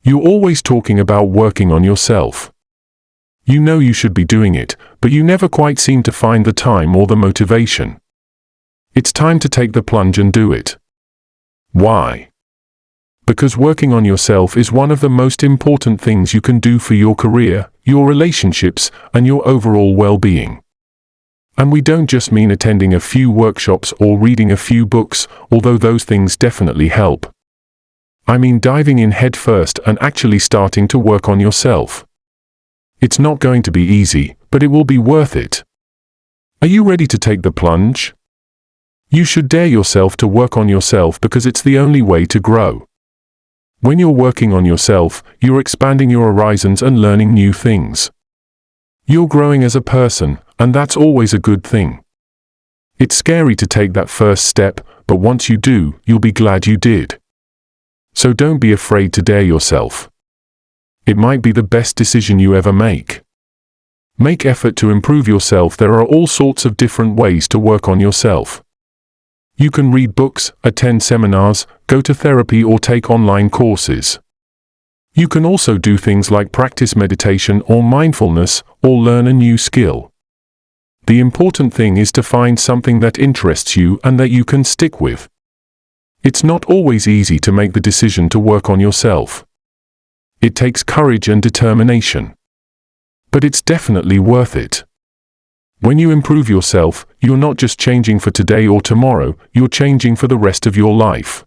You're always talking about working on yourself. You know you should be doing it, but you never quite seem to find the time or the motivation. It's time to take the plunge and do it. Why? Because working on yourself is one of the most important things you can do for your career, your relationships, and your overall well-being. And we don't just mean attending a few workshops or reading a few books, although those things definitely help. I mean diving in head first and actually starting to work on yourself. It's not going to be easy, but it will be worth it. Are you ready to take the plunge? You should dare yourself to work on yourself because it's the only way to grow. When you're working on yourself, you're expanding your horizons and learning new things. You're growing as a person, and that's always a good thing. It's scary to take that first step, but once you do, you'll be glad you did. So don't be afraid to dare yourself. It might be the best decision you ever make. Make effort to improve yourself. There are all sorts of different ways to work on yourself. You can read books, attend seminars, go to therapy or take online courses. You can also do things like practice meditation or mindfulness, or learn a new skill. The important thing is to find something that interests you and that you can stick with. It's not always easy to make the decision to work on yourself. It takes courage and determination. But it's definitely worth it. When you improve yourself, you're not just changing for today or tomorrow, you're changing for the rest of your life.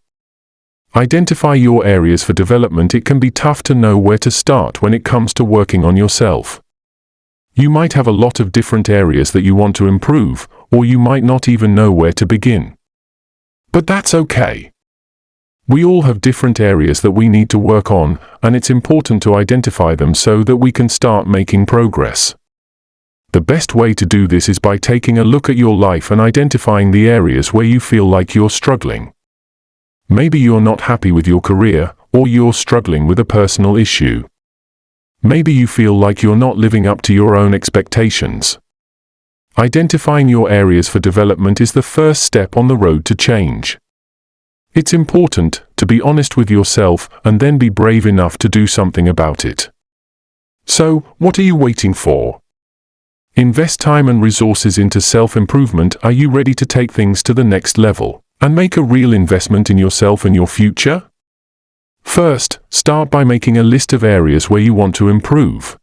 Identify your areas for development. It can be tough to know where to start when it comes to working on yourself. You might have a lot of different areas that you want to improve, or you might not even know where to begin. But that's okay. We all have different areas that we need to work on, and it's important to identify them so that we can start making progress. The best way to do this is by taking a look at your life and identifying the areas where you feel like you're struggling. Maybe you're not happy with your career, or you're struggling with a personal issue. Maybe you feel like you're not living up to your own expectations. Identifying your areas for development is the first step on the road to change. It's important to be honest with yourself and then be brave enough to do something about it. So, what are you waiting for? Invest time and resources into self-improvement. Are you ready to take things to the next level and make a real investment in yourself and your future? First, start by making a list of areas where you want to improve.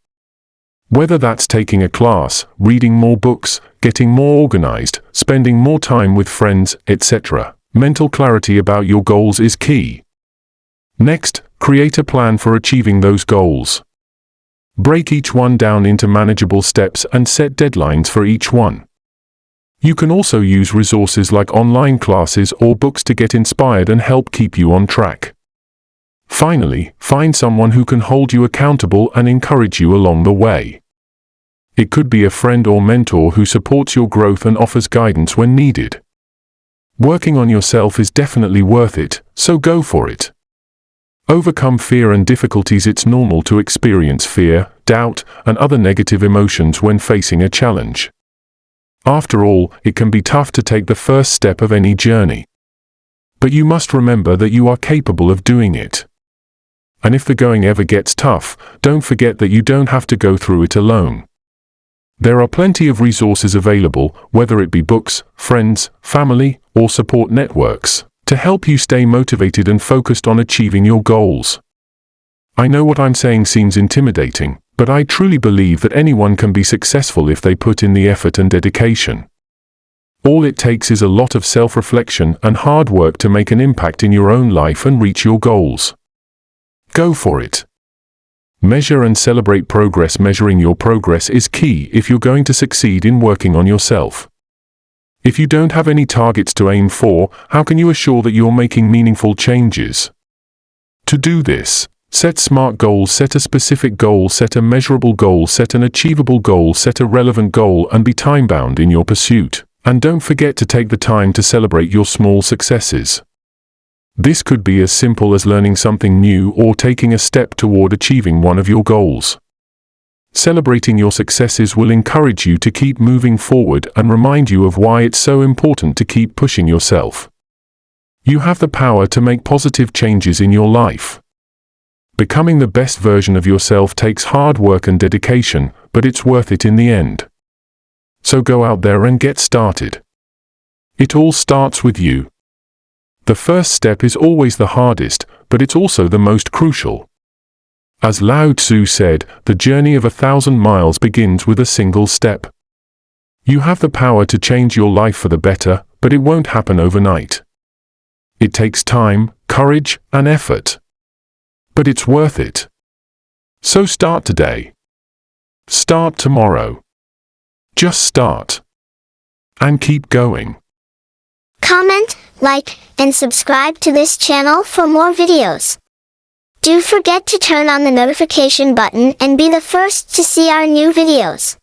Whether that's taking a class, reading more books, getting more organized, spending more time with friends, etc. Mental clarity about your goals is key. Next, create a plan for achieving those goals. Break each one down into manageable steps and set deadlines for each one. You can also use resources like online classes or books to get inspired and help keep you on track. Finally, find someone who can hold you accountable and encourage you along the way. It could be a friend or mentor who supports your growth and offers guidance when needed. Working on yourself is definitely worth it, so go for it. Overcome fear and difficulties. It's normal to experience fear, doubt, and other negative emotions when facing a challenge. After all, it can be tough to take the first step of any journey. But you must remember that you are capable of doing it. And if the going ever gets tough, don't forget that you don't have to go through it alone. There are plenty of resources available, whether it be books, friends, family, or support networks, to help you stay motivated and focused on achieving your goals. I know what I'm saying seems intimidating, but I truly believe that anyone can be successful if they put in the effort and dedication. All it takes is a lot of self-reflection and hard work to make an impact in your own life and reach your goals. Go for it. Measure and celebrate progress. Measuring your progress is key if you're going to succeed in working on yourself. If you don't have any targets to aim for, how can you assure that you're making meaningful changes? To do this, set SMART goals. Set a specific goal, set a measurable goal, set an achievable goal, set a relevant goal, and be time-bound in your pursuit. And don't forget to take the time to celebrate your small successes. This could be as simple as learning something new or taking a step toward achieving one of your goals. Celebrating your successes will encourage you to keep moving forward and remind you of why it's so important to keep pushing yourself. You have the power to make positive changes in your life. Becoming the best version of yourself takes hard work and dedication, but it's worth it in the end. So go out there and get started. It all starts with you. The first step is always the hardest, but it's also the most crucial. As Lao Tzu said, the journey of 1,000 miles begins with a single step. You have the power to change your life for the better, but it won't happen overnight. It takes time, courage, and effort. But it's worth it. So start today. Start tomorrow. Just start. And keep going. Comment, like, and subscribe to this channel for more videos. Do forget to turn on the notification button and be the first to see our new videos.